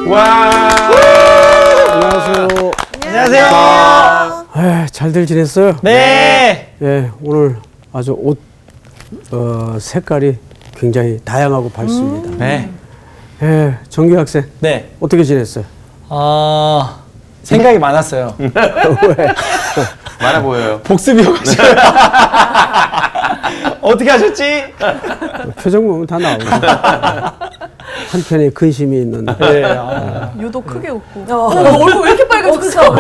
와. 안녕하세요. 안녕하세요. 잘들 지냈어요? 네. 예, 오늘 아주 옷 색깔이 굉장히 다양하고 밝습니다. 네. 예, 정규 학생. 네. 어떻게 지냈어요? 생각이 많았어요. 왜? 많아 보여요. 복습이어가지고. 어떻게 하셨지? 표정 보면 다 나오고. 한편에 근심이 있는. 네. 유독 크게 웃고. 얼굴 왜 이렇게 빨개졌어?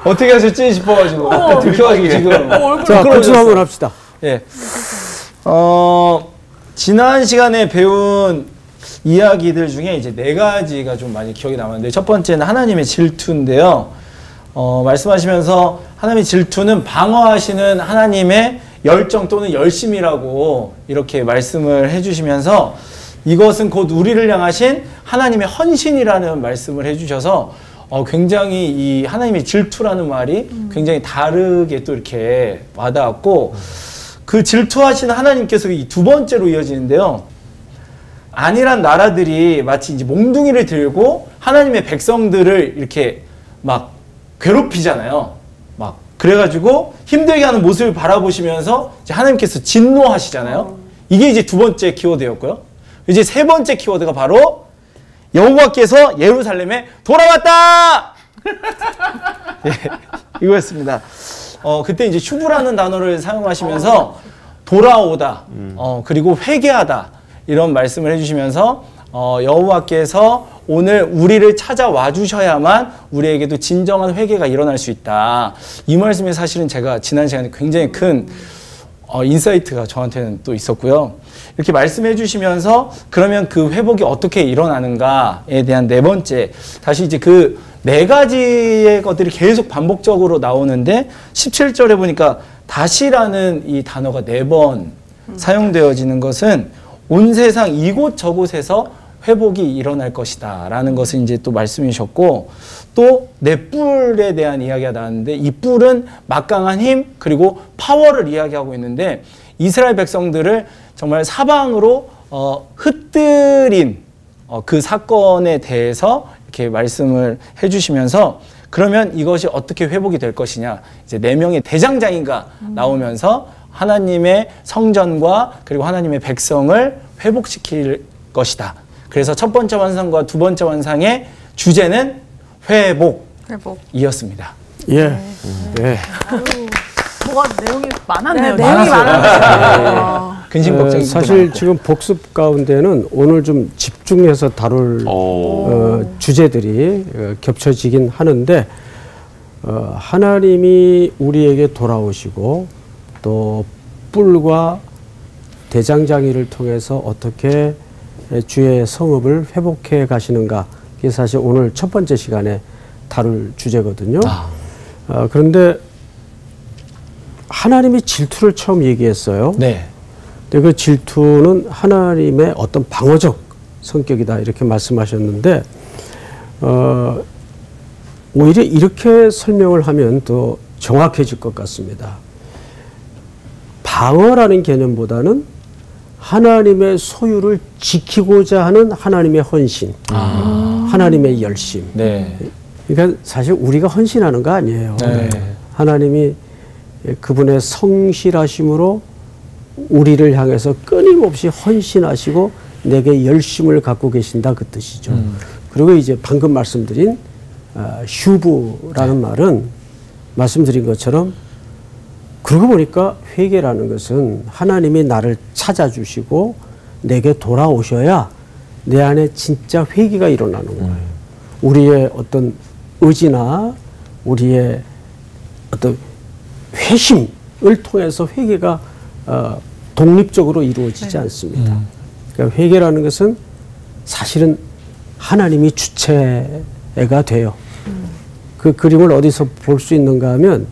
어떻게 하셨지 싶어가지고. 들켜가지고 지금. 자, 복수 한번 합시다. 예. 지난 시간에 배운 이야기들 중에 이제 4가지가 좀 많이 기억이 남았는데, 첫 번째는 하나님의 질투인데요. 말씀하시면서 하나님의 질투는 방어하시는 하나님의 열정 또는 열심이라고 이렇게 말씀을 해주시면서, 이것은 곧 우리를 향하신 하나님의 헌신이라는 말씀을 해주셔서 굉장히 이 하나님의 질투라는 말이 굉장히 다르게 또 이렇게 와닿았고, 그 질투하시는 하나님께서 이 두 번째로 이어지는데요. 안일한 나라들이 마치 이제 몽둥이를 들고 하나님의 백성들을 이렇게 막 괴롭히잖아요. 막 그래가지고 힘들게 하는 모습을 바라보시면서 이제 하나님께서 진노하시잖아요. 이게 이제 두 번째 키워드였고요. 이제 세 번째 키워드가 바로 여호와께서 예루살렘에 돌아왔다. 예, 이거였습니다. 그때 이제 슈브라는 단어를 사용하시면서 돌아오다, 그리고 회개하다 이런 말씀을 해주시면서 여호와께서 오늘 우리를 찾아와 주셔야만 우리에게도 진정한 회개가 일어날 수 있다. 이 말씀이 사실은 제가 지난 시간에 굉장히 큰 인사이트가 저한테는 또 있었고요. 이렇게 말씀해 주시면서 그러면 그 회복이 어떻게 일어나는가에 대한 네 번째, 다시 이제 그 4가지의 것들이 계속 반복적으로 나오는데 17절에 보니까 다시라는 이 단어가 4번 사용되어지는 것은 온 세상 이곳저곳에서 회복이 일어날 것이다 라는 것을 이제 또 말씀해 주셨고, 또 내 뿔에 대한 이야기가 나왔는데, 이 뿔은 막강한 힘 그리고 파워를 이야기하고 있는데, 이스라엘 백성들을 정말 사방으로 흩뜨린 그 사건에 대해서 이렇게 말씀을 해주시면서, 그러면 이것이 어떻게 회복이 될 것이냐, 이제 4명의 대장장이가 나오면서 하나님의 성전과 그리고 하나님의 백성을 회복시킬 것이다. 그래서 첫 번째 완성과 두 번째 완성의 주제는 회복이었습니다. 예. 예. 뭐가 내용이 많았네요. 내용이 많았어요. 근심 걱정이 사실 지금 복습 가운데는 오늘 좀 집중해서 다룰 주제들이 겹쳐지긴 하는데, 하나님이 우리에게 돌아오시고 또 뿔과 대장장이를 통해서 어떻게 주의 성읍을 회복해 가시는가, 이게 사실 오늘 첫 번째 시간에 다룰 주제거든요. 그런데 하나님이 질투를 처음 얘기했어요. 네. 근데 그 질투는 하나님의 어떤 방어적 성격이다 이렇게 말씀하셨는데, 오히려 이렇게 설명을 하면 더 정확해질 것 같습니다. 방어라는 개념보다는 하나님의 소유를 지키고자 하는 하나님의 헌신, 하나님의 열심. 네. 그러니까 사실 우리가 헌신하는 거 아니에요. 네. 하나님이 그분의 성실하심으로 우리를 향해서 끊임없이 헌신하시고 내게 열심을 갖고 계신다, 그 뜻이죠. 그리고 이제 방금 말씀드린 슈브라는 말은 말씀드린 것처럼, 그러고 보니까 회개라는 것은 하나님이 나를 찾아주시고 내게 돌아오셔야 내 안에 진짜 회개가 일어나는 거예요. 우리의 어떤 의지나 우리의 어떤 회심을 통해서 회개가 독립적으로 이루어지지 않습니다. 그러니까 회개라는 것은 사실은 하나님이 주체가 돼요. 그 그림을 어디서 볼 수 있는가 하면,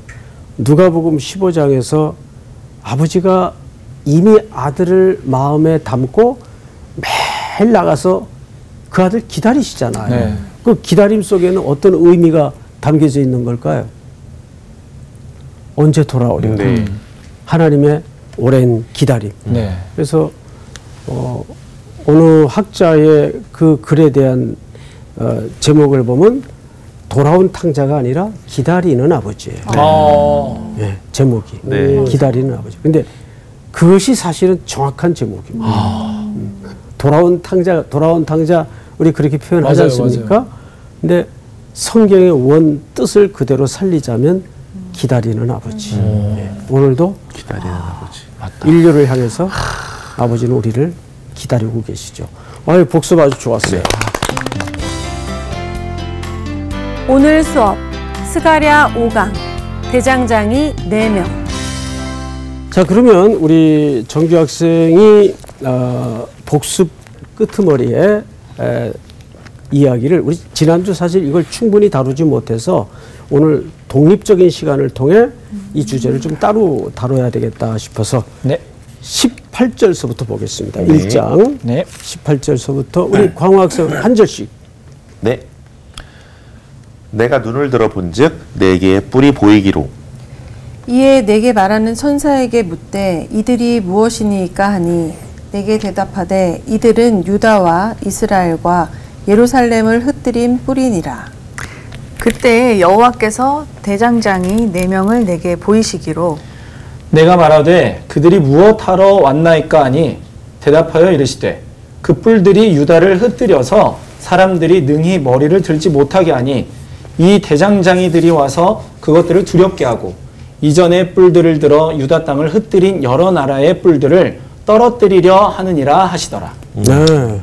누가복음 15장에서 아버지가 이미 아들을 마음에 담고 매일 나가서 그 아들 기다리시잖아요. 네. 그 기다림 속에는 어떤 의미가 담겨져 있는 걸까요? 언제 돌아오려고? 하나님의 오랜 기다림. 네. 그래서 어느 학자의 그 글에 대한 제목을 보면 돌아온 탕자가 아니라 기다리는 아버지예요. 예, 제목이 네. 기다리는 아버지. 근데 그것이 사실은 정확한 제목입니다. 돌아온 탕자 우리 그렇게 표현하지 맞아요, 않습니까? 맞아요. 근데 성경의 원 뜻을 그대로 살리자면 기다리는 아버지. 예, 오늘도 기다리는 아버지. 인류를 향해서 아버지는 우리를 기다리고 계시죠. 아유, 복습 아주 좋았어요. 오늘 수업 스가랴 5강 대장장이 4명. 자, 그러면 우리 정규 학생이 복습 끄트머리에 이야기를 우리 지난주 사실 이걸 충분히 다루지 못해서 오늘 독립적인 시간을 통해 이 주제를 좀 따로 다뤄야 되겠다 싶어서 네. 18절서부터 보겠습니다. 네. 1장 네. 18절서부터 우리 광호 학생 한 절씩. 네. 내가 눈을 들어 본즉 네 개의 뿔이 보이기로 이에 내게 말하는 천사에게 묻되 이들이 무엇이니까 하니 내게 대답하되 이들은 유다와 이스라엘과 예루살렘을 흩뜨린 뿔이니라. 그때 여호와께서 대장장이 4명을 내게 보이시기로 내가 말하되 그들이 무엇하러 왔나이까 하니 대답하여 이르시되 그 뿔들이 유다를 흩뜨려서 사람들이 능히 머리를 들지 못하게 하니 이 대장장이들이 와서 그것들을 두렵게 하고 이전의 뿔들을 들어 유다 땅을 흩뜨린 여러 나라의 뿔들을 떨어뜨리려 하느니라 하시더라. 네.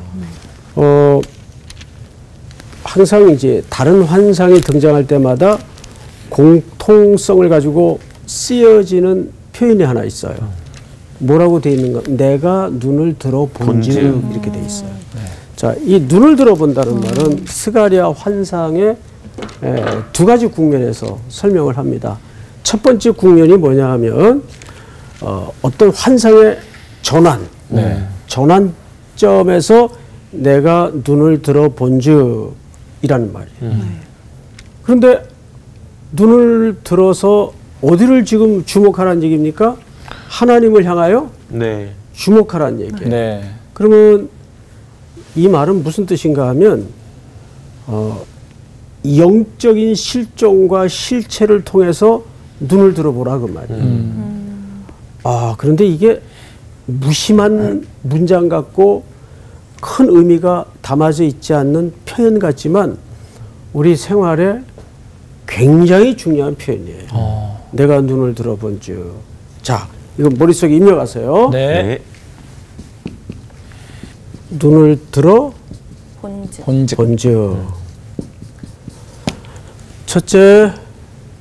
항상 이제 다른 환상이 등장할 때마다 공통성을 가지고 쓰여지는 표현이 하나 있어요. 뭐라고 돼 있는가? 내가 눈을 들어 본즉 이렇게 돼 있어요. 자, 이 눈을 들어본다는 말은 스가랴 환상의 두 가지 국면에서 설명을 합니다. 첫 번째 국면이 뭐냐 하면 어떤 환상의 전환, 전환점에서 내가 눈을 들어 본즉이라는 말이에요. 그런데 눈을 들어서 어디를 지금 주목하라는 얘기입니까? 하나님을 향하여 네. 주목하라는 얘기예요. 네. 그러면 이 말은 무슨 뜻인가 하면 영적인 실종과 실체를 통해서 눈을 들어보라 그 말이에요. 그런데 이게 무심한 문장 같고 큰 의미가 담아져 있지 않는 표현 같지만 우리 생활에 굉장히 중요한 표현이에요. 내가 눈을 들어본즉. 자, 이거 머릿속에 입력하세요. 네. 네. 눈을 들어 본즉. 본즉. 첫째,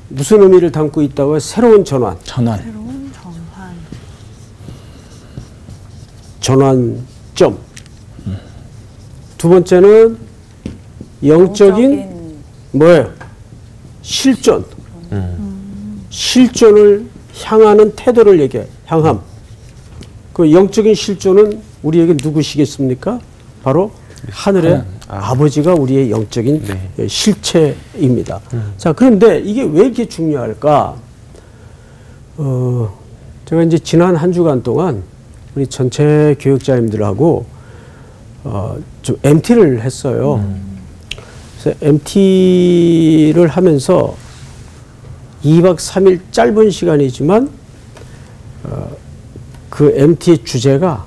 무슨 의미를 담고 있다고요? 새로운 전환. 전환. 전환점. 두 번째는 영적인 뭐예요? 실존. 실존을 향하는 태도를 얘기해. 향함. 그 영적인 실존은 우리에게 누구시겠습니까? 바로 하늘의 아버지가 우리의 영적인 실체입니다. 자, 그런데 이게 왜 이렇게 중요할까? 제가 이제 지난 한 주간 동안 우리 전체 교육자님들하고 좀 MT를 했어요. 그래서 MT를 하면서 2박 3일 짧은 시간이지만 그 MT의 주제가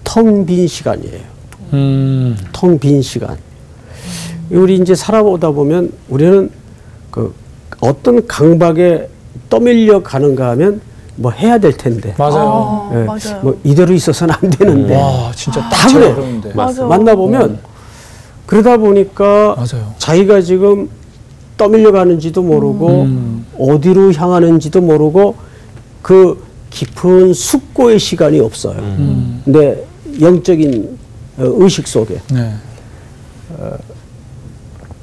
텅 빈 시간이에요. 텅 빈 시간. 우리 이제 살아보다 보면 우리는 그 어떤 강박에 떠밀려 가는가 하면 뭐 해야 될 텐데. 맞아요. 예, 맞아요. 뭐 이대로 있어서는 안 되는데. 와, 진짜 다 딱 그래. 제가 그러는데. 맞아. 만나보면 그러다 보니까 맞아요. 자기가 지금 떠밀려 가는지도 모르고 어디로 향하는지도 모르고 그 깊은 숙고의 시간이 없어요. 근데 영적인 의식 속에. 네.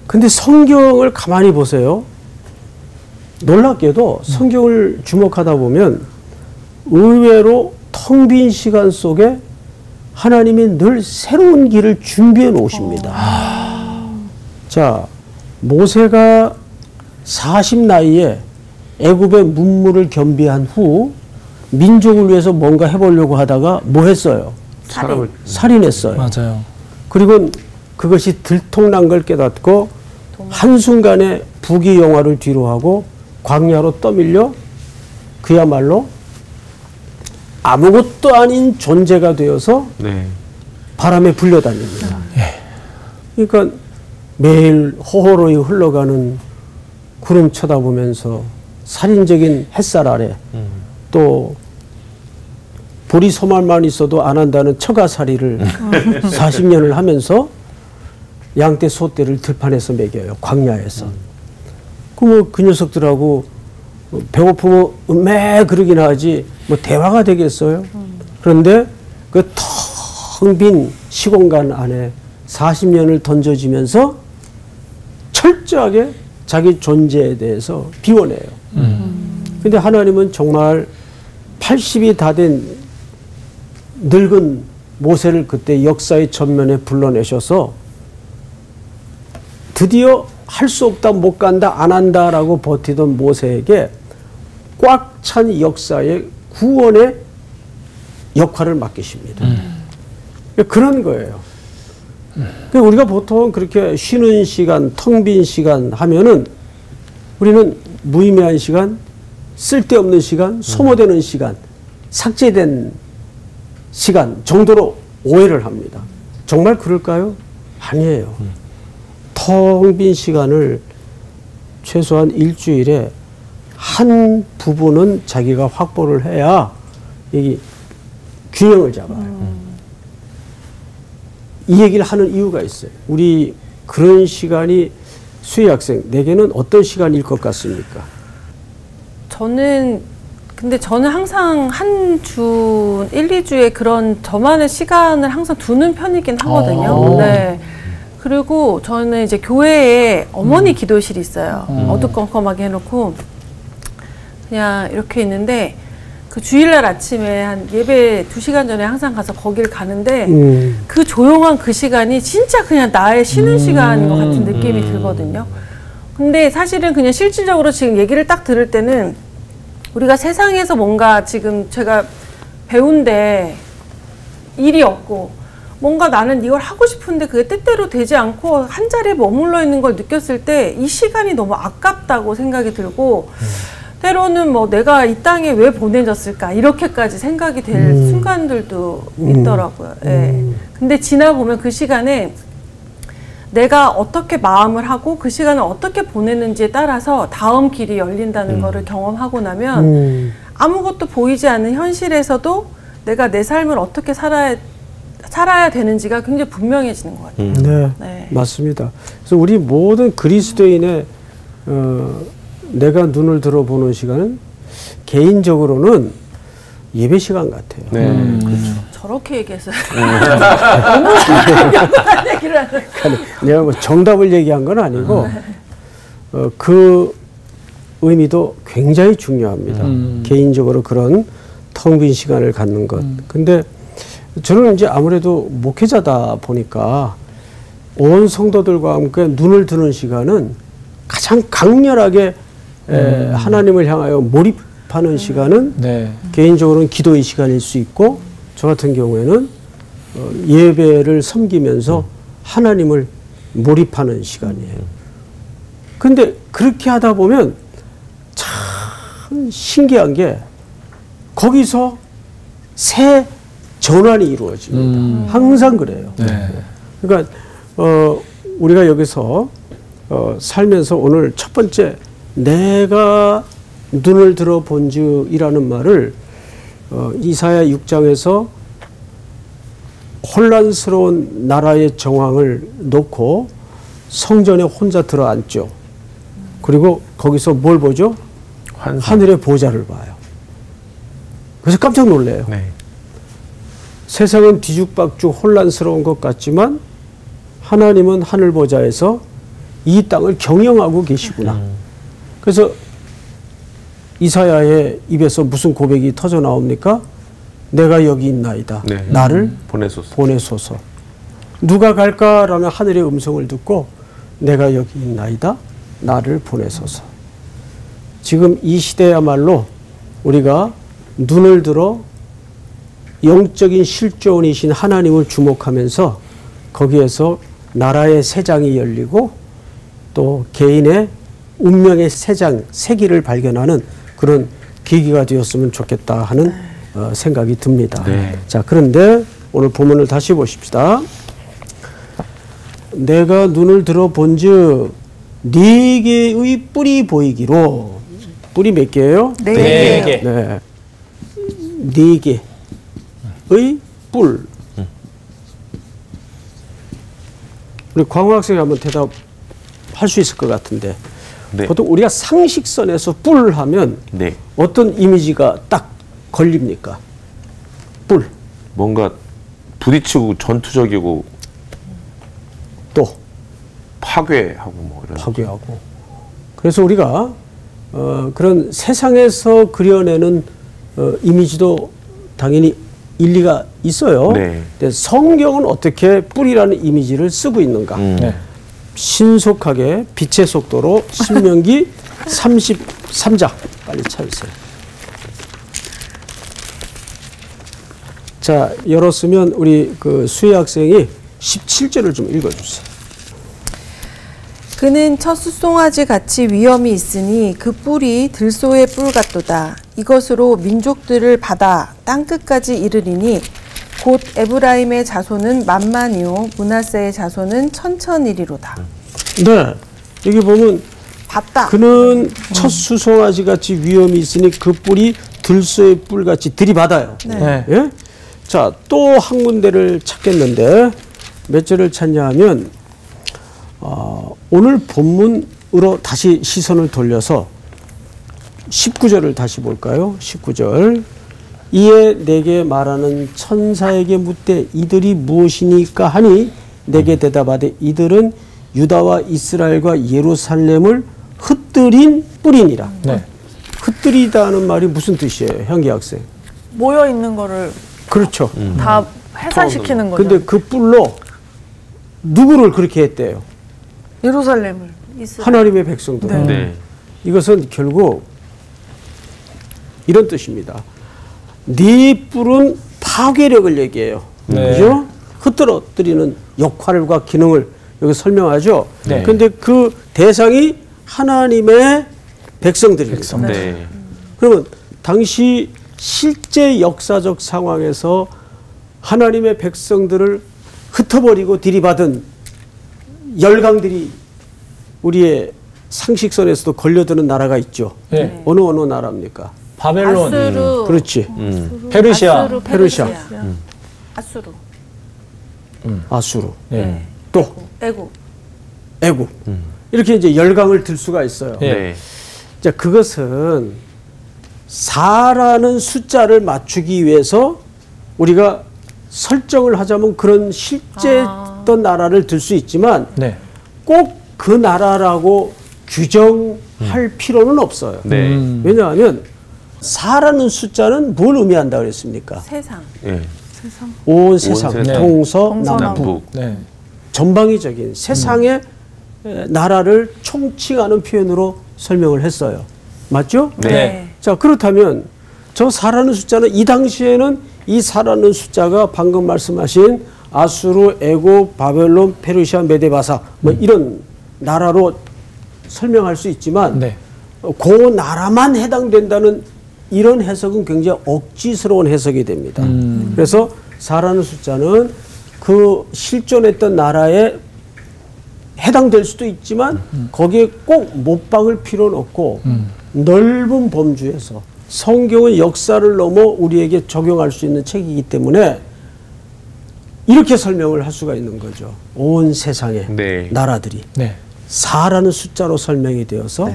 근데 성경을 가만히 보세요. 놀랍게도 성경을 주목하다 보면 의외로 텅 빈 시간 속에 하나님이 늘 새로운 길을 준비해 놓으십니다. 자, 모세가 40 나이에 애굽의 문물을 겸비한 후 민족을 위해서 뭔가 해보려고 하다가 뭐 했어요? 사람을 살인했어요. 맞아요. 그리고 그것이 들통난 걸 깨닫고 한순간에 부귀영화를 뒤로하고 광야로 떠밀려 그야말로 아무것도 아닌 존재가 되어서 네. 바람에 불려다닙니다. 그러니까 매일 호호로이 흘러가는 구름 쳐다보면서 살인적인 햇살 아래 또 보리 소말만 있어도 안 한다는 처가살이를 40년을 하면서 양떼 소떼를 들판에서 먹여요. 광야에서. 그 녀석들하고 배고프면 매 그러긴 하지 뭐 대화가 되겠어요. 그런데 그 텅 빈 시공간 안에 40년을 던져지면서 철저하게 자기 존재에 대해서 비워내요. 근데 하나님은 정말 80이 다 된 늙은 모세를 그때 역사의 전면에 불러내셔서 드디어 할 수 없다, 못 간다, 안 한다라고 버티던 모세에게 꽉 찬 역사의 구원의 역할을 맡기십니다. 그런 거예요. 우리가 보통 그렇게 쉬는 시간, 텅 빈 시간 하면은 우리는 무의미한 시간, 쓸데없는 시간, 소모되는 시간, 삭제된 시간 정도로 오해를 합니다. 정말 그럴까요? 아니에요. 텅 빈 시간을 최소한 일주일에 한 부분은 자기가 확보를 해야 이 균형을 잡아요. 이 얘기를 하는 이유가 있어요. 우리 그런 시간이 수희 학생, 내게는 어떤 시간일 것 같습니까? 저는 항상 한 주, 1, 2주에 그런 저만의 시간을 항상 두는 편이긴 하거든요. 네. 그리고 저는 이제 교회에 어머니 기도실이 있어요. 어두컴컴하게 해놓고 그냥 이렇게 있는데 그 주일날 아침에 한 예배 2시간 전에 항상 가서 거길 가는데 그 조용한 그 시간이 진짜 그냥 나의 쉬는 시간인 것 같은 느낌이 들거든요. 근데 사실은 그냥 실질적으로 지금 얘기를 딱 들을 때는 우리가 세상에서 뭔가 지금 제가 배운데 일이 없고 뭔가 나는 이걸 하고 싶은데 그게 뜻대로 되지 않고 한 자리에 머물러 있는 걸 느꼈을 때 이 시간이 너무 아깝다고 생각이 들고 때로는 뭐 내가 이 땅에 왜 보내졌을까 이렇게까지 생각이 될 순간들도 있더라고요. 예. 근데 지나 보면 그 시간에 내가 어떻게 마음을 하고 그 시간을 어떻게 보내는지에 따라서 다음 길이 열린다는 거를 경험하고 나면 아무것도 보이지 않는 현실에서도 내가 내 삶을 어떻게 살아야 되는지가 굉장히 분명해지는 것 같아요. 네, 네. 맞습니다. 그래서 우리 모든 그리스도인의 내가 눈을 들어보는 시간은 개인적으로는 예배 시간 같아요. 네. 그렇죠. 저렇게 얘기했어요. 너무 얘기를 하는. 내가 뭐 정답을 얘기한 건 아니고 그 의미도 굉장히 중요합니다. 개인적으로 그런 텅 빈 시간을 갖는 것. 근데 저는 이제 아무래도 목회자다 보니까 온 성도들과 함께 눈을 드는 시간은 가장 강렬하게 하나님을 향하여 몰입하는 시간은 네. 개인적으로는 기도의 시간일 수 있고 저 같은 경우에는 예배를 섬기면서 하나님을 몰입하는 시간이에요. 근데 그렇게 하다 보면 참 신기한 게 거기서 새 전환이 이루어집니다. 항상 그래요. 네. 그러니까 우리가 여기서 살면서 오늘 첫 번째 내가 눈을 들어 본즉이라는 말을 이사야 6장에서 혼란스러운 나라의 정황을 놓고 성전에 혼자 들어앉죠. 그리고 거기서 뭘 보죠? 하늘의 보좌를 봐요. 그래서 깜짝 놀래요. 네. 세상은 뒤죽박죽 혼란스러운 것 같지만 하나님은 하늘 보좌에서 이 땅을 경영하고 계시구나. 그래서 이사야의 입에서 무슨 고백이 터져 나옵니까? 내가 여기 있나이다. 네. 나를 보내소서. 보내소서. 누가 갈까라는 하늘의 음성을 듣고 내가 여기 있나이다. 나를 보내소서. 지금 이 시대야말로 우리가 눈을 들어 영적인 실존이신 하나님을 주목하면서 거기에서 나라의 새장이 열리고 또 개인의 운명의 새기를 발견하는 그런 계기가 되었으면 좋겠다 하는 생각이 듭니다. 네. 자, 그런데 오늘 본문을 다시 보십시다. 내가 눈을 들어본즉 네 개의 뿔이 보이기로. 뿔이 몇 개예요? 네 개. 네. 네 개의 뿔. 우리 광호 학생이 한번 대답할 수 있을 것 같은데. 네. 보통 우리가 상식선에서 뿔 하면 네. 어떤 이미지가 딱 걸립니까? 뿔. 뭔가 부딪히고 전투적이고 또 파괴하고 뭐 이런. 파괴하고. 그래서 우리가 그런 세상에서 그려내는 이미지도 당연히 일리가 있어요. 네. 근데 성경은 어떻게 뿔이라는 이미지를 쓰고 있는가? 네. 신속하게 빛의 속도로 신명기 33장 빨리 찾으세요. 자, 열었으면 우리 그 수혜 학생이 17절을 좀 읽어주세요. 그는 첫 숫송아지 같이 위엄이 있으니 그 뿔이 들소의 뿔 같도다. 이것으로 민족들을 받아 땅끝까지 이르리니 곧 에브라임의 자손은 만만이요 므낫세의 자손은 천천이리로다. 네, 여기 보면 봤다. 그는 첫 수송아지 같이 위엄이 있으니 그 뿔이 들소의 뿔 같이 들이받아요. 네. 예? 자, 또 한 군데를 찾겠는데 몇 절을 찾냐 하면 오늘 본문으로 다시 시선을 돌려서 19절을 다시 볼까요? 19절. 이에 내게 말하는 천사에게 묻되 이들이 무엇이니까 하니 내게 대답하되 이들은 유다와 이스라엘과 예루살렘을 흩뜨린 뿔이니라. 네. 흩뜨리다는 말이 무슨 뜻이에요, 향기 학생? 모여 있는 거를 그렇죠. 다 해산시키는 거죠. 근데 그 뿔로 누구를 그렇게 했대요? 예루살렘을 이스라엘. 하나님의 백성들. 네. 네. 이것은 결국 이런 뜻입니다. 네 뿔은 파괴력을 얘기해요. 네. 그죠? 흩뜨러뜨리는 역할과 기능을 여기 설명하죠. 네. 그런데 그 대상이 하나님의 백성들입니다. 네. 그러면 당시 실제 역사적 상황에서 하나님의 백성들을 흩어버리고 들이받은 열강들이 우리의 상식선에서도 걸려드는 나라가 있죠. 네. 어느 나라입니까? 바벨론, 아수르. 그렇지. 페르시아. 아수르, 페르시아. 아수르. 아수르. 네. 또 애국. 애국. 이렇게 이제 열강을 들 수가 있어요. 네. 자, 그것은 4라는 숫자를 맞추기 위해서 우리가 설정을 하자면 그런 실제 어떤 나라를 들 수 있지만 네. 꼭 그 나라라고 규정할 필요는 없어요. 네. 왜냐하면 4라는 숫자는 뭘 의미한다 그랬습니까? 세상. 네. 온 세상, 세상. 동서남북. 남북. 네. 전방위적인 세상의 나라를 총칭하는 표현으로 설명을 했어요. 맞죠? 네. 자, 그렇다면 저 4라는 숫자는 이 당시에는 이 4라는 숫자가 방금 말씀하신 아수르, 애국, 바벨론, 페르시아, 메데바사 뭐 이런 나라로 설명할 수 있지만 네. 그 나라만 해당된다는 이런 해석은 굉장히 억지스러운 해석이 됩니다. 그래서 4라는 숫자는 그 실존했던 나라에 해당될 수도 있지만 거기에 꼭 못 박을 필요는 없고 넓은 범주에서 성경은 역사를 넘어 우리에게 적용할 수 있는 책이기 때문에 이렇게 설명을 할 수가 있는 거죠. 온 세상의 네. 나라들이 네. 4라는 숫자로 설명이 되어서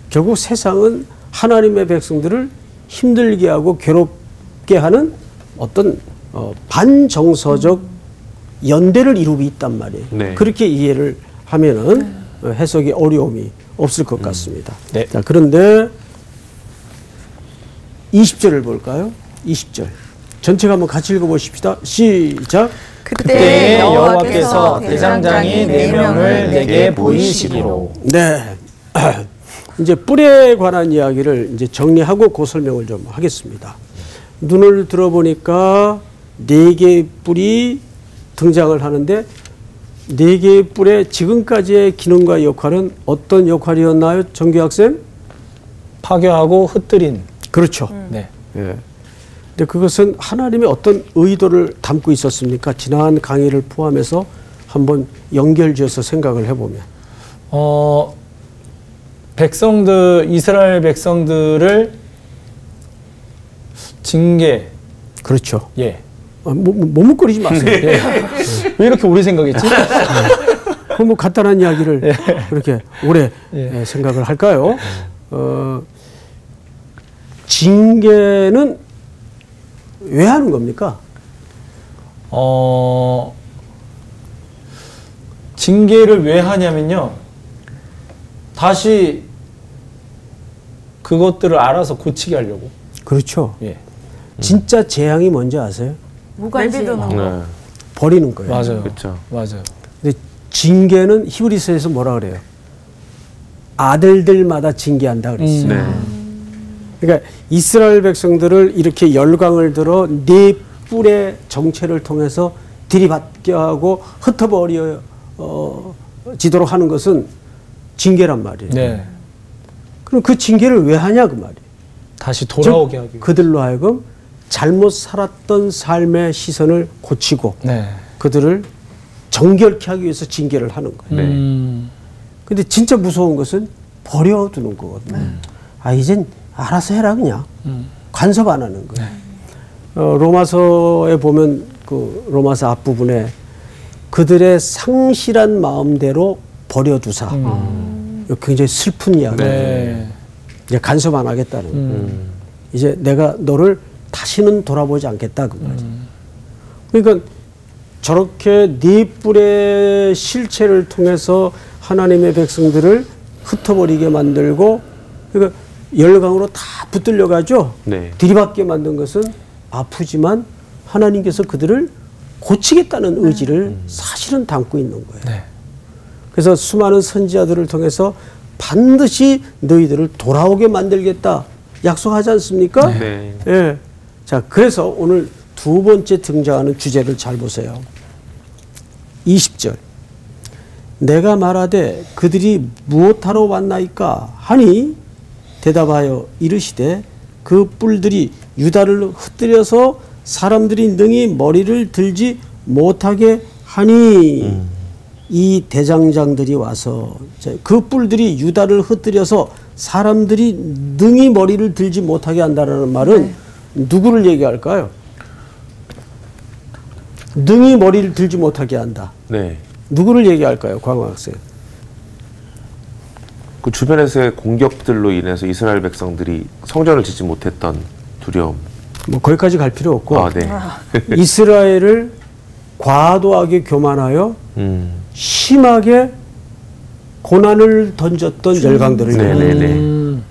결국 세상은 하나님의 백성들을 힘들게 하고 괴롭게 하는 어떤 반정서적 연대를 이루고 있단 말이에요. 네. 그렇게 이해를 하면은 해석이 어려움이 없을 것 같습니다. 네. 자, 그런데 20절을 볼까요? 20절. 전체가 한번 같이 읽어보십시다. 시작. 그때 여호와께서 대장장이 4명을 내게 보이시기로. 네. 이제 뿔에 관한 이야기를 이제 정리하고 그 설명을 좀 하겠습니다. 눈을 들어보니까 4개의 뿔이 등장을 하는데 4개의 뿔의 지금까지의 기능과 역할은 어떤 역할이었나요? 정규학생? 파괴하고 흩뜨린. 그렇죠. 네. 예. 근데 그것은 하나님의 어떤 의도를 담고 있었습니까? 지난 강의를 포함해서 한번 연결지어서 생각을 해보면. 이스라엘 백성들을 징계. 그렇죠. 예. 머뭇거리지 마세요. 예. 왜 이렇게 오래 생각했지? 그럼 뭐 간단한 이야기를 그렇게 오래 예. 생각을 할까요? 징계는 왜 하는 겁니까? 징계를 왜 하냐면요. 다시 그것들을 알아서 고치게 하려고. 그렇죠. 예. 진짜 재앙이 뭔지 아세요? 무관심. 네. 버리는 거예요. 맞아요. 그렇죠. 맞아요. 근데 징계는 히브리서에서 뭐라 그래요? 아들들마다 징계한다 그랬어요. 네. 그러니까 이스라엘 백성들을 이렇게 열강을 들어 네 뿔의 정체를 통해서 들이받게 하고 흩어버려 지도록 하는 것은 징계란 말이에요. 네. 그럼 그 징계를 왜 하냐 그 말이에요. 다시 돌아오게 하기 위해. 그들로 하여금 잘못 살았던 삶의 시선을 고치고 네. 그들을 정결케 하기 위해서 징계를 하는 거예요. 네. 근데 진짜 무서운 것은 버려두는 거거든요. 아 이젠 알아서 해라 그냥. 간섭 안 하는 거예요. 로마서에 보면 그 로마서 앞부분에 그들의 상실한 마음대로 버려두사. 굉장히 슬픈 이야기예요. 네. 이제 간섭 안 하겠다는 거예요. 이제 내가 너를 다시는 돌아보지 않겠다 그 말이죠. 그러니까 저렇게 네 뿔의 실체를 통해서 하나님의 백성들을 흩어버리게 만들고 그러니까 열강으로 다 붙들려 가죠. 네. 들이받게 만든 것은 아프지만 하나님께서 그들을 고치겠다는 의지를 사실은 담고 있는 거예요. 네. 그래서 수많은 선지자들을 통해서 반드시 너희들을 돌아오게 만들겠다 약속하지 않습니까? 네. 예. 자, 그래서 오늘 두 번째 등장하는 주제를 잘 보세요. 20절. 내가 말하되 그들이 무엇하러 왔나이까 하니 대답하여 이르시되 그 뿔들이 유다를 흩뜨려서 사람들이 능히 머리를 들지 못하게 하니 이 대장장들이 와서 그 뿔들이 유다를 흩뜨려서 사람들이 능히 머리를 들지 못하게 한다는 말은 누구를 얘기할까요? 능히 머리를 들지 못하게 한다. 네. 누구를 얘기할까요, 광호 학생? 그 주변에서의 공격들로 인해서 이스라엘 백성들이 성전을 짓지 못했던 두려움. 뭐 거기까지 갈 필요 없고 아, 네. 이스라엘을 과도하게 교만하여 심하게 고난을 던졌던 열강들을 네네네.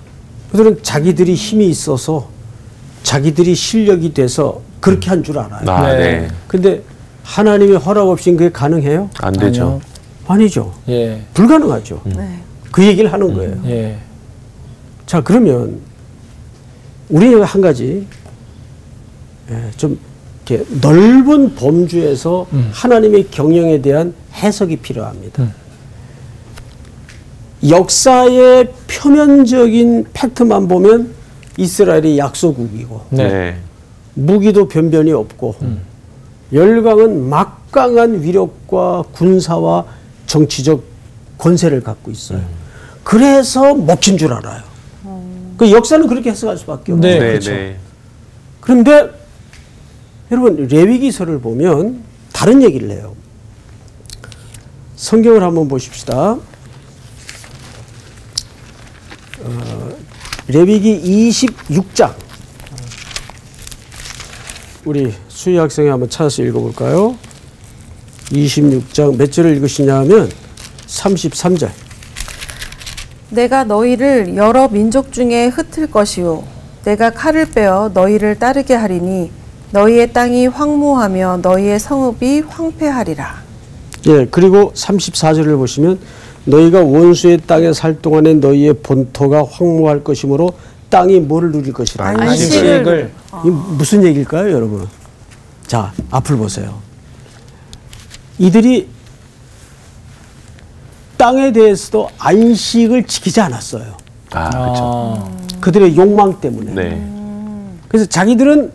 그들은 자기들이 힘이 있어서 자기들이 실력이 돼서 그렇게 한 줄 알아요. 아, 네. 네. 근데 하나님의 허락 없이는 그게 가능해요? 안 되죠. 아니요. 아니죠. 예. 불가능하죠. 그 얘기를 하는 거예요. 예. 자, 그러면 우리는 한 가지 좀 이렇게 넓은 범주에서 하나님의 경영에 대한 해석이 필요합니다. 역사의 표면적인 팩트만 보면 이스라엘이 약소국이고 네. 무기도 변변이 없고 열강은 막강한 위력과 군사와 정치적 권세를 갖고 있어요. 그래서 먹힌 줄 알아요. 그 역사는 그렇게 해석할 수밖에 없어요. 네, 네, 그렇죠. 네. 그런데 여러분 레위기서를 보면 다른 얘기를 해요. 성경을 한번 보십시다. 레위기 26장. 우리 수희 학생이 한번 찾아서 읽어볼까요? 26장 몇 절을 읽으시냐 하면 33절. 내가 너희를 여러 민족 중에 흩을 것이요 내가 칼을 빼어 너희를 따르게 하리니 너희의 땅이 황무하며 너희의 성읍이 황폐하리라. 예, 그리고 34절을 보시면 너희가 원수의 땅에 살 동안에 너희의 본토가 황무할 것이므로 땅이 뭐를 누릴 것이라. 안식을. 이게 무슨 얘기일까요, 여러분? 자, 앞을 보세요. 이들이 땅에 대해서도 안식을 지키지 않았어요. 그렇죠. 그들의 욕망 때문에. 네. 그래서 자기들은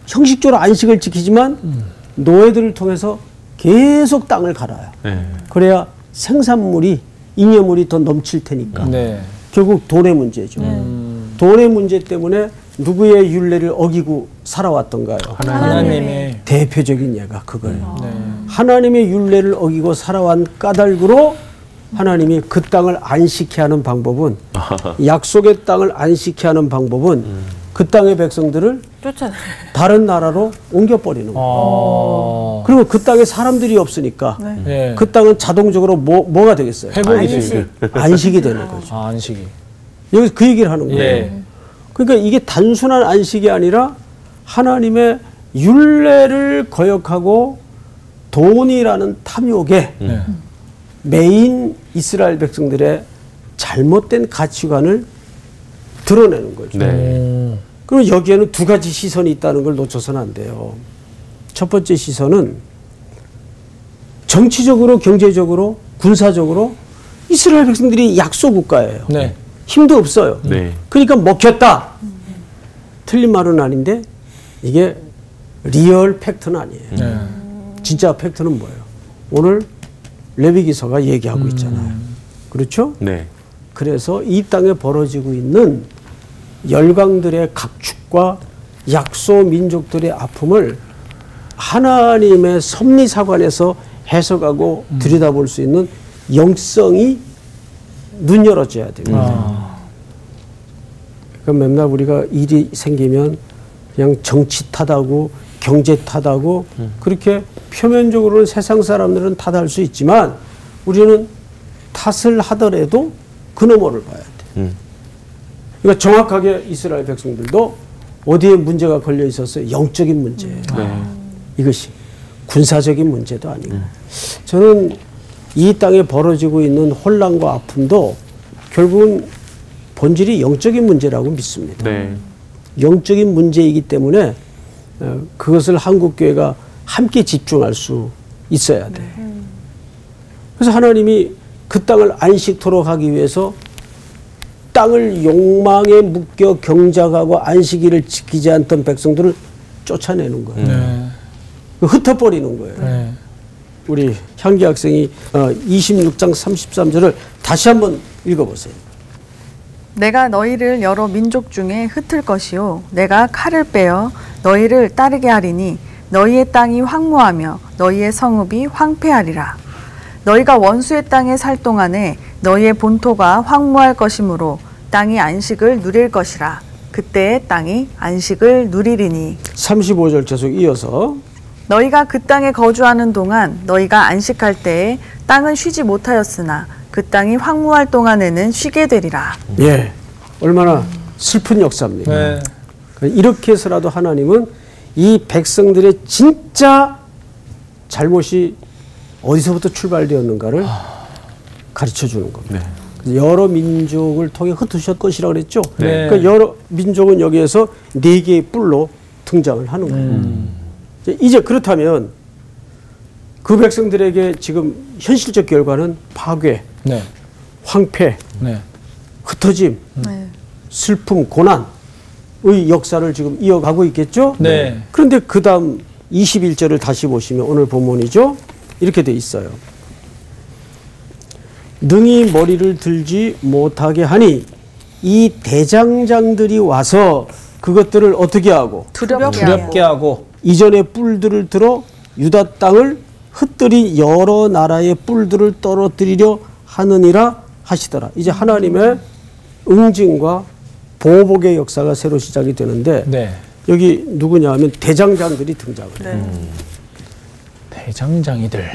형식적으로 안식을 지키지만 노예들을 통해서 계속 땅을 갈아요. 네. 그래야 생산물이 잉여물이 더 넘칠 테니까. 네. 결국 돈의 문제죠. 돈의 문제 때문에 누구의 율례를 어기고 살아왔던가요? 하나님의 대표적인 예가 그거예요. 네. 하나님의 율례를 어기고 살아온 까닭으로 하나님이 그 땅을 안식케 하는 방법은 약속의 땅을 안식케 하는 방법은 그 땅의 백성들을 쫓아내. 다른 나라로 옮겨버리는 거예요. 그리고 그 땅에 사람들이 없으니까 네. 그 땅은 자동적으로 뭐가 되겠어요? 회복이 되죠. 안식이 되는 거죠. 안식이. 여기서 그 얘기를 하는 거예요. 예. 그러니까 이게 단순한 안식이 아니라 하나님의 율례를 거역하고 돈이라는 탐욕에 메인 이스라엘 백성들의 잘못된 가치관을 드러내는 거죠. 네. 그리고 여기에는 두 가지 시선이 있다는 걸 놓쳐서는 안 돼요. 첫 번째 시선은 정치적으로, 경제적으로, 군사적으로 이스라엘 백성들이 약소 국가예요. 네. 힘도 없어요. 네. 그러니까 먹혔다. 틀린 말은 아닌데 이게 리얼 팩트는 아니에요. 네. 진짜 팩트는 뭐예요? 오늘 레위기서가 얘기하고 있잖아요. 그렇죠? 네. 그래서 이 땅에 벌어지고 있는 열강들의 각축과 약소 민족들의 아픔을 하나님의 섭리사관에서 해석하고 들여다볼 수 있는 영성이 눈 열어줘야 됩니다. 그러니까 맨날 우리가 일이 생기면 그냥 정치 탓하고 경제 탓하고 그렇게 표면적으로는 세상 사람들은 탓할 수 있지만 우리는 탓을 하더라도 그 너머를 봐야 돼. 그러니까 정확하게 이스라엘 백성들도 어디에 문제가 걸려 있었어요? 영적인 문제예요. 이것이 군사적인 문제도 아니고. 저는 이 땅에 벌어지고 있는 혼란과 아픔도 결국은 본질이 영적인 문제라고 믿습니다. 네. 영적인 문제이기 때문에 그것을 한국교회가 함께 집중할 수 있어야 돼. 그래서 하나님이 그 땅을 안식토록 하기 위해서 땅을 욕망에 묶여 경작하고 안식일을 지키지 않던 백성들을 쫓아내는 거예요. 네. 흩어버리는 거예요. 네. 우리 향기 학생이 26장 33절을 다시 한번 읽어보세요. 내가 너희를 여러 민족 중에 흩을 것이요 내가 칼을 빼어 너희를 따르게 하리니 너희의 땅이 황무하며 너희의 성읍이 황폐하리라. 너희가 원수의 땅에 살 동안에 너희의 본토가 황무할 것이므로 땅이 안식을 누릴 것이라. 그때의 땅이 안식을 누리리니. 35절 계속 이어서 너희가 그 땅에 거주하는 동안 너희가 안식할 때에 땅은 쉬지 못하였으나 그 땅이 황무할 동안에는 쉬게 되리라. 예, 얼마나 슬픈 역사입니까? 네. 이렇게 해서라도 하나님은 이 백성들의 진짜 잘못이 어디서부터 출발되었는가를 가르쳐 주는 겁니다. 그래서 여러 민족을 통해 흩으실 것이라고 그랬죠. 네. 그러니까 여러 민족은 여기에서 4개의 뿔로 등장을 하는 거예요. 이제 그렇다면 그 백성들에게 지금 현실적 결과는 파괴, 네. 황폐, 네. 흩어짐, 네. 슬픔, 고난의 역사를 지금 이어가고 있겠죠? 네. 그런데 그 다음 21절을 다시 보시면 오늘 본문이죠? 이렇게 돼 있어요. 능히 머리를 들지 못하게 하니 이 대장장들이 와서 그것들을 어떻게 하고 두렵게 하고 이전의 뿔들을 들어 유다 땅을 흩뜨린 여러 나라의 뿔들을 떨어뜨리려 하느니라 하시더라. 이제 하나님의 응징과 보복의 역사가 새로 시작이 되는데 네. 여기 누구냐 하면 대장장들이 등장을 해요. 대장장이들.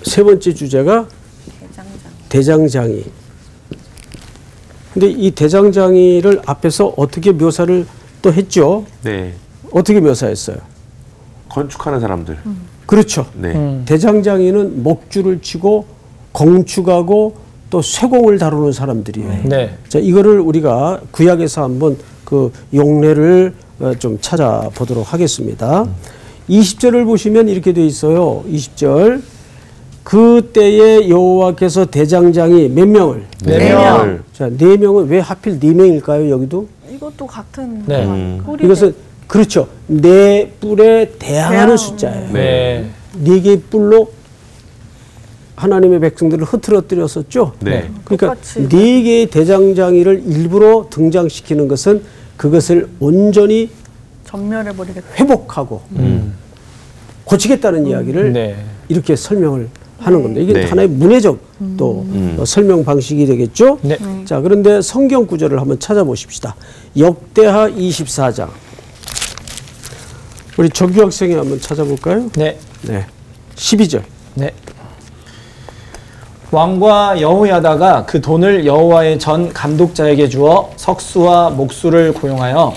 세 번째 주제가 대장장이. 근데 이 대장장이를 앞에서 어떻게 묘사를 또 했죠? 네. 어떻게 묘사했어요? 건축하는 사람들. 그렇죠. 네. 대장장이는 목줄을 치고 건축하고 또 쇠공을 다루는 사람들이에요. 네. 자, 이거를 우리가 구약에서 한번 그 용례를 좀 찾아보도록 하겠습니다. 20절을 보시면 이렇게 돼 있어요. 20절. 그때에 여호와께서 대장장이 몇 명을? 네 명. 자, 4명은 왜 하필 4명일까요? 여기도? 이것도 같은 네. 이것은 그렇죠. 4뿔에 대항하는 숫자예요. 네. 4개의 뿔로 하나님의 백성들을 흐트러뜨렸었죠. 네. 그러니까 똑같이. 4개의 대장장이를 일부러 등장시키는 것은 그것을 온전히 전멸해버리겠다. 회복하고 고치겠다는 이야기를 네. 이렇게 설명을 하는 겁니다. 이게 네. 하나의 문해적 또 설명 방식이 되겠죠. 네. 자, 그런데 성경 구절을 한번 찾아보십시다. 역대하 24장. 우리 정규 학생이 한번 찾아볼까요? 네. 네. 12절. 네. 왕과 여호야다가 그 돈을 여호와의 전 감독자에게 주어 석수와 목수를 고용하여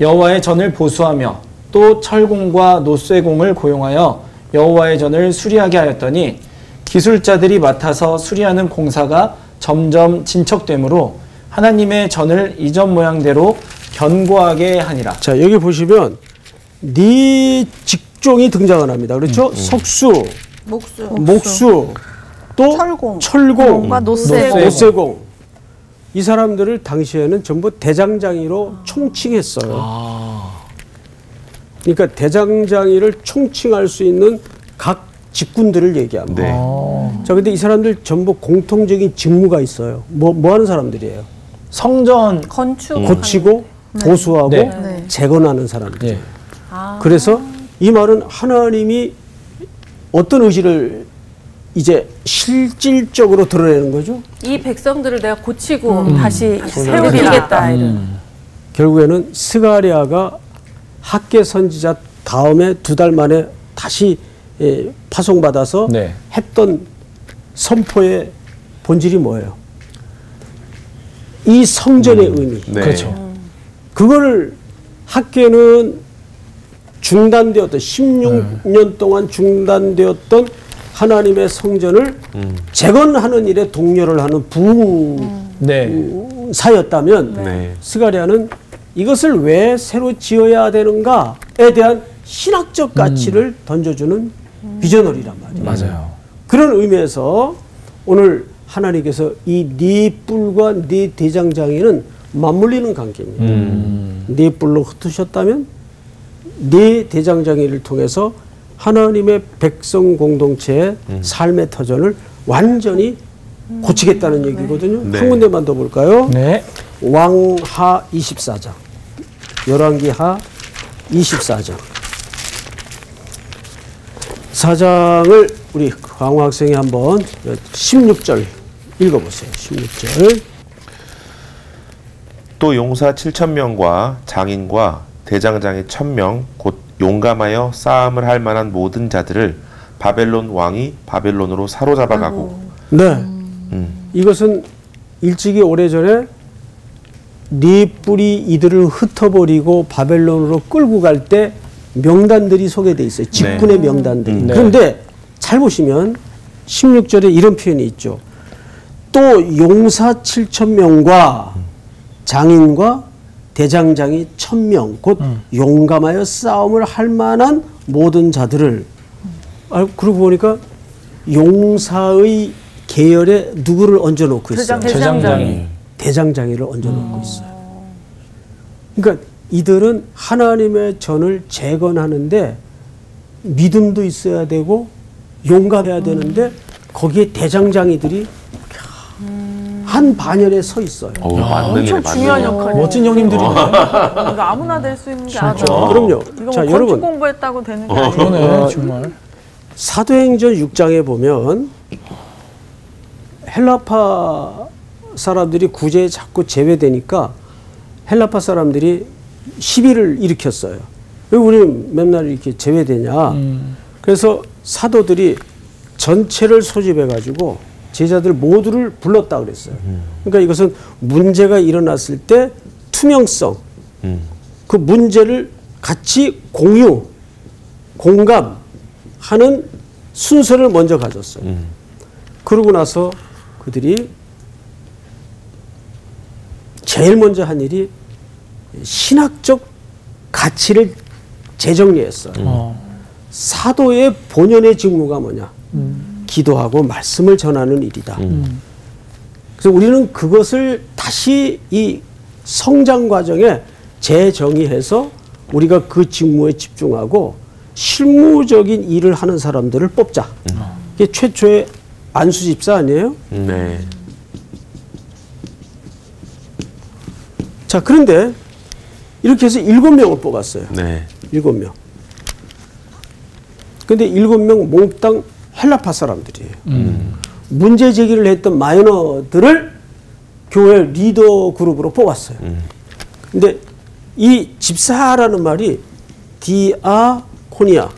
여호와의 전을 보수하며 또 철공과 노쇠공을 고용하여 여호와의 전을 수리하게 하였더니 기술자들이 맡아서 수리하는 공사가 점점 진척되므로 하나님의 전을 이전 모양대로 견고하게 하니라. 자, 여기 보시면 네 직종이 등장을 합니다. 그렇죠? 석수, 목수, 또 철공과 노쇠공. 이 사람들을 당시에는 전부 대장장이로 총칭했어요. 그러니까 대장장이를 총칭할 수 있는 각 직군들을 얘기합니다. 네. 자, 근데 이 사람들 전부 공통적인 직무가 있어요. 뭐 하는 사람들이에요? 성전 건축 고치고 보수하고 네. 재건하는 사람들. 네. 그래서 이 말은 하나님이 어떤 의지를 이제 실질적으로 드러내는 거죠. 이 백성들을 내가 고치고 다시 세우겠다. 결국에는 스가랴가 학계 선지자 다음에 2달 만에 다시 파송받아서 네. 했던 선포의 본질이 뭐예요? 이 성전의 의미. 네. 그렇죠. 그거를 학계는 중단되었던 16년 동안 중단되었던 하나님의 성전을 재건하는 일에 독려를 하는 네. 부사였다면 네. 스가랴는 이것을 왜 새로 지어야 되는가에 대한 신학적 가치를 던져주는 비전어리란 말이에요. 맞아요. 그런 의미에서 오늘 하나님께서 이 네 뿔과 네 대장장이는 맞물리는 관계입니다. 네 뿔로 흩으셨다면 네 대장장이를 통해서 하나님의 백성 공동체의 삶의 터전을 완전히 고치겠다는 얘기거든요. 네. 한 군데만 더 볼까요? 네. 왕하 24장. 열왕기하 24장. 4장을 우리 강호 학생이 한번 16절 읽어보세요. 16절. 또 용사 7,000명과 장인과 대장장이 1,000명 곧 용감하여 싸움을 할 만한 모든 자들을 바벨론 왕이 바벨론으로 사로잡아가고. 네. 이것은 일찍이 오래전에 네 뿔이 이들을 흩어버리고 바벨론으로 끌고 갈 때 명단들이 소개되어 있어요. 직군의 명단들이. 네. 그런데 잘 보시면 16절에 이런 표현이 있죠. 또 용사 7,000명과 장인과 대장장이 1,000명 곧 용감하여 싸움을 할 만한 모든 자들을 그러고 보니까 용사의 계열에 누구를 얹어놓고 있어요? 대장장이. 대장장이를 얹어놓고 있어요. 그러니까 이들은 하나님의 전을 재건하는데 믿음도 있어야 되고 용감해야 되는데 거기에 대장장이들이 한 반열에 서 있어요. 맞는 일에 엄청 중요한 역할이에요. 멋진 형님들이네. 이거 아무나 될 수 있는 게 아니에요. 그럼요. 이거 자, 뭐 여러분. 건축 공부했다고 되는 게 아니에요. 그러네, 정말. 사도행전 6장에 보면 헬라파 사람들이 구제에 자꾸 제외되니까 헬라파 사람들이 시비를 일으켰어요. 왜 우리 맨날 이렇게 제외되냐. 그래서 사도들이 전체를 소집해가지고 제자들 모두를 불렀다 그랬어요. 그러니까 이것은 문제가 일어났을 때 투명성, 그 문제를 같이 공유, 공감하는 순서를 먼저 가졌어요. 그러고 나서 그들이 제일 먼저 한 일이 신학적 가치를 재정리했어요. 사도의 본연의 직무가 뭐냐? 기도하고 말씀을 전하는 일이다. 그래서 우리는 그것을 다시 이 성장 과정에 재정의해서 우리가 그 직무에 집중하고 실무적인 일을 하는 사람들을 뽑자. 이게 최초의 안수 집사 아니에요? 네. 자, 그런데 이렇게 해서 7명을 뽑았어요. 네. 7명. 근데 7명 몽땅 헬라파 사람들이에요. 문제 제기를 했던 마이너들을 교회 리더 그룹으로 뽑았어요. 근데 이 집사라는 말이 디아코니아라는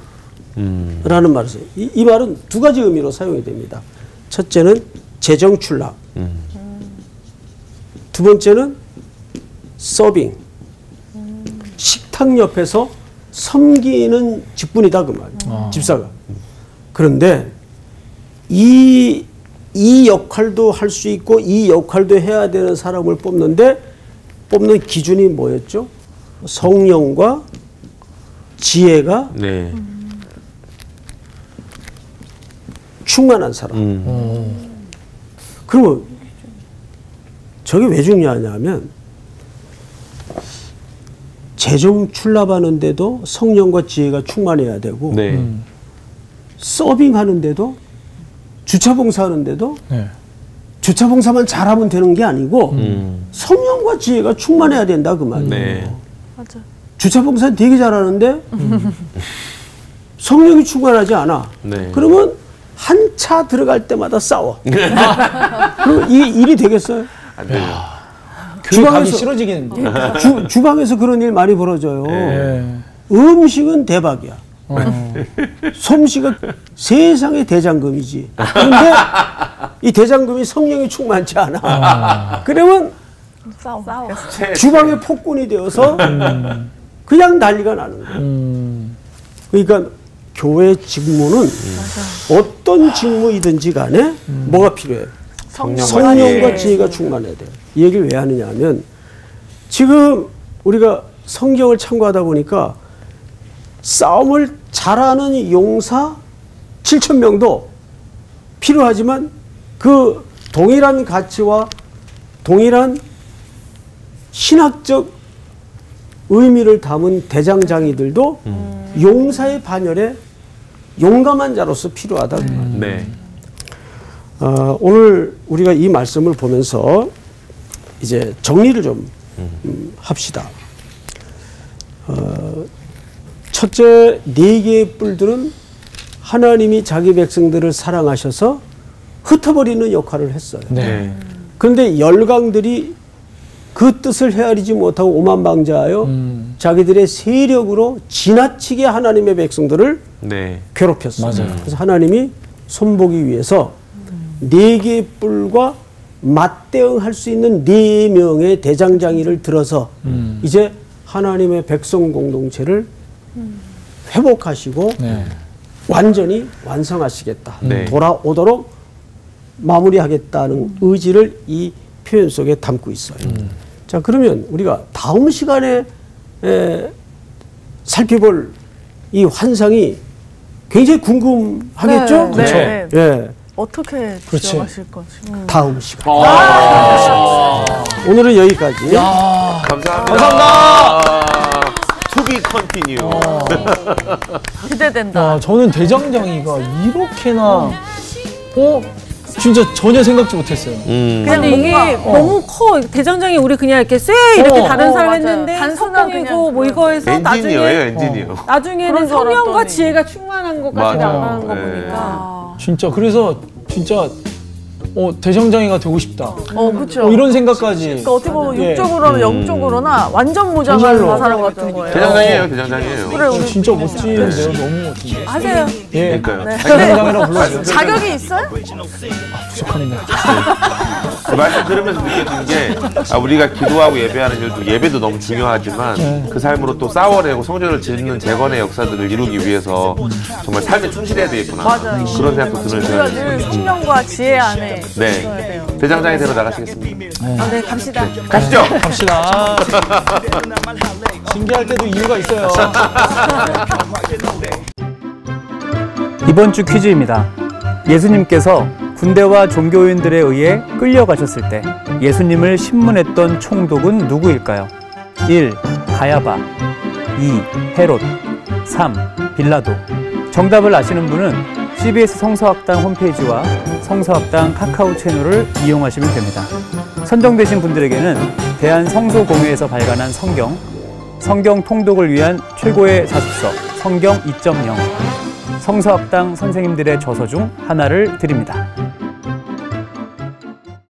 말을 써요. 이 말은 두 가지 의미로 사용이 됩니다. 첫째는 재정 출납. 두 번째는 서빙. 식탁 옆에서 섬기는 직분이다 그 말이에요. 집사가. 그런데 이 역할도 할 수 있고 이 역할도 해야 되는 사람을 뽑는데 뽑는 기준이 뭐였죠? 성령과 지혜가 네. 충만한 사람. 그러면 저게 왜 중요하냐면 재정 출납하는데도 성령과 지혜가 충만해야 되고 네. 서빙하는데도 주차 봉사하는데도 네. 주차 봉사만 잘하면 되는 게 아니고 성령과 지혜가 충만해야 된다 그 말이에요. 네. 맞아. 주차 봉사는 되게 잘하는데 성령이 충만하지 않아. 네. 그러면 한 차 들어갈 때마다 싸워. 그럼 이게 일이 되겠어요? 안 돼요. 교회 가기 싫어지겠는데. 주방에서 그런 일 많이 벌어져요. 네. 음식은 대박이야. 솜씨가 세상의 대장금이지. 그런데 이 대장금이 성령이 충만치 않아. 그러면 싸워. 주방의 폭군이 되어서 그냥 난리가 나는 거예요. 그러니까 교회 직무는 어떤 직무이든지 간에 뭐가 필요해요? 성령과 지혜가 충만해야 돼요. 이 얘기를 왜 하느냐 하면 지금 우리가 성경을 참고하다 보니까 싸움을 잘하는 용사 7,000명도 필요하지만 그 동일한 가치와 동일한 신학적 의미를 담은 대장장이들도 용사의 반열에 용감한 자로서 필요하다. 네. 오늘 우리가 이 말씀을 보면서 이제 정리를 좀 합시다. 첫째, 4개의 뿔들은 하나님이 자기 백성들을 사랑하셔서 흩어버리는 역할을 했어요. 네. 그런데 열강들이 그 뜻을 헤아리지 못하고 오만방자하여 자기들의 세력으로 지나치게 하나님의 백성들을 네. 괴롭혔어요. 맞아요. 그래서 하나님이 손보기 위해서 4개의 뿔과 맞대응할 수 있는 4명의 대장장이를 들어서 이제 하나님의 백성 공동체를 회복하시고 네. 완전히 완성하시겠다. 네. 돌아오도록 마무리하겠다는 의지를 이 표현 속에 담고 있어요. 자, 그러면 우리가 다음 시간에 살펴볼 이 환상이 굉장히 궁금하겠죠? 네, 그렇죠. 네. 예. 어떻게 그렇지. 지어가실 건지. 다음 시간. 아. 오늘은 여기까지. 감사합니다. To be continue. 기대된다. 저는 대장장이가 이렇게나 진짜 전혀 생각지 못했어요. 근데 이게 뭔가, 너무 커. 대장장이 우리 그냥 이렇게 쎄 이렇게 다른 사람 맞아요. 했는데 단순한 성공이고 그냥 뭐 이거 해서 엔지니어예요, 엔지니어. 나중에는 그런 줄 성령과 알았더니. 지혜가 충만한 것까지 맞아요. 나가는 거 네. 보니까 진짜 그래서 진짜 대장장이가 되고 싶다. 그렇죠. 이런 생각까지. 그러니까 어떻게 보면 예. 육적으로나 영적으로나 완전 무장한 정말로. 사람 같은 거예요. 대장장이에요, 대장장이에요. 그래, 우리 진짜 멋진데요. 너무 멋진데. 하세요. 예. 그러니까요. 대장장이라고 불러주세요. 자격이 있어요? 부족합니다. 그 말씀 들으면서 느껴진 게 우리가 기도하고 예배하는 일도 예배도 너무 중요하지만 그 삶으로 또 싸워내고 성전을 짓는 재건의 역사들을 이루기 위해서 정말 삶에 충실해야 되겠구나. 맞아요. 그런 생각도 드는 우리가 시간이 늘 성령과 지혜 안에 네. 들어야 돼요. 대장장이 대로 나가시겠습니다. 네, 갑시다. 가시죠. 갑시다. 징계할 때도 이유가 있어요. 이번 주 퀴즈입니다. 예수님께서 군대와 종교인들에 의해 끌려가셨을 때 예수님을 신문했던 총독은 누구일까요? 1. 가야바 2. 헤롯 3. 빌라도. 정답을 아시는 분은 CBS 성서학당 홈페이지와 성서학당 카카오 채널을 이용하시면 됩니다. 선정되신 분들에게는 대한성소공회에서 발간한 성경 통독을 위한 최고의 자습서 성경 2.0 성서학당 선생님들의 저서 중 하나를 드립니다.